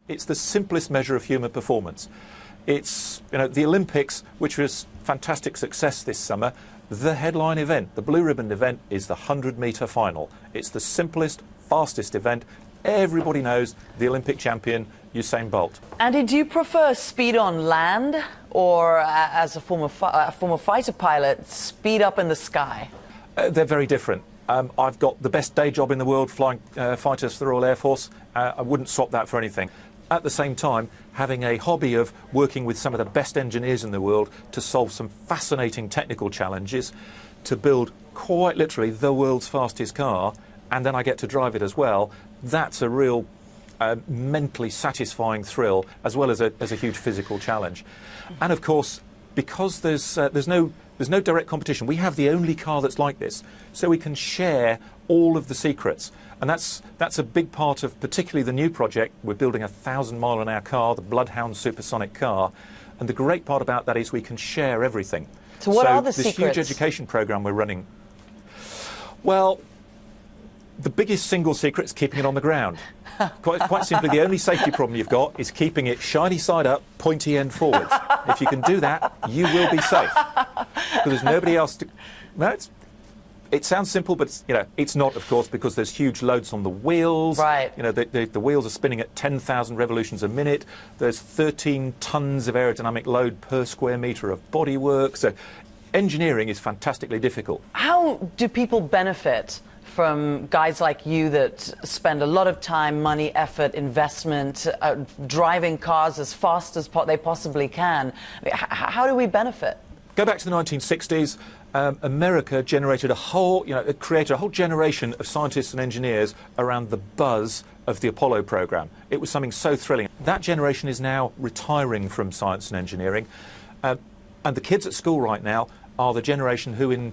It's the simplest measure of human performance. It's, the Olympics, which was fantastic success this summer. The headline event, the blue ribbon event, is the 100-metre final. It's the simplest, fastest event. Everybody knows the Olympic champion, Usain Bolt. Andy, do you prefer speed on land or, as a former fighter pilot, speed up in the sky? They're very different. I've got the best day job in the world, flying fighters for the Royal Air Force. I wouldn't swap that for anything. At the same time, having a hobby of working with some of the best engineers in the world to solve some fascinating technical challenges, to build quite literally the world's fastest car, and then I get to drive it as well, that's a real mentally satisfying thrill, as well as a huge physical challenge. And of course, because there's no direct competition, we have the only car that's like this, so we can share all of the secrets. And that's a big part of particularly the new project. We're building a 1,000-mile-an-hour car, the Bloodhound supersonic car, and the great part about that is we can share everything. So what are the secrets? This huge education program we're running. Well, the biggest single secret is keeping it on the ground. Quite simply, the only safety problem you've got is keeping it shiny side up, pointy end forwards. If you can do that, you will be safe. Because there's nobody else to... No, it sounds simple, but it's not, of course, because there's huge loads on the wheels. Right. The wheels are spinning at 10,000 revolutions a minute. There's 13 tons of aerodynamic load per square metre of bodywork. So engineering is fantastically difficult. How do people benefit from guys like you that spend a lot of time, money, effort, investment, driving cars as fast as they possibly can? How do we benefit? Go back to the 1960s. America generated created a whole generation of scientists and engineers around the buzz of the Apollo program. It was something so thrilling. That generation is now retiring from science and engineering. And the kids at school right now are the generation who in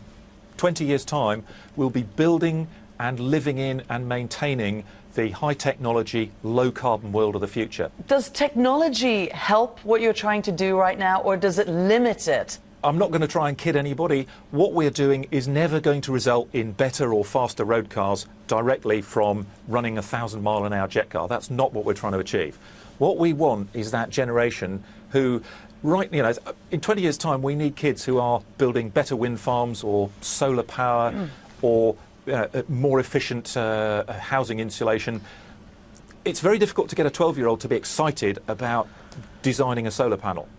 20 years' time will be building and living in and maintaining the high technology, low carbon world of the future. Does technology help what you're trying to do right now, or does it limit it? I'm not going to try and kid anybody. What we're doing is never going to result in better or faster road cars directly from running a 1,000-mile-an-hour jet car. That's not what we're trying to achieve. What we want is that generation who, in 20 years' time, we need kids who are building better wind farms or solar power or more efficient housing insulation. It's very difficult to get a 12-year-old to be excited about designing a solar panel.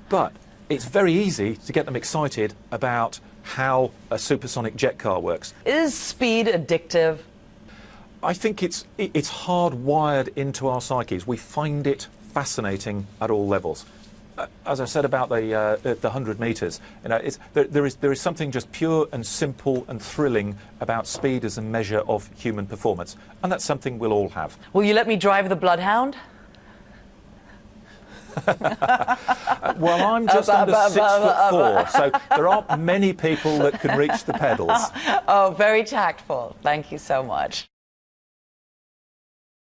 But it's very easy to get them excited about how a supersonic jet car works. Is speed addictive? I think it's hardwired into our psyches. We find it fascinating at all levels. As I said about the 100 metres, there is something just pure and simple and thrilling about speed as a measure of human performance, and that's something we'll all have. Will you let me drive the Bloodhound? Well, I'm just under 6'4", so there aren't many people that can reach the pedals. Oh, very tactful. Thank you so much.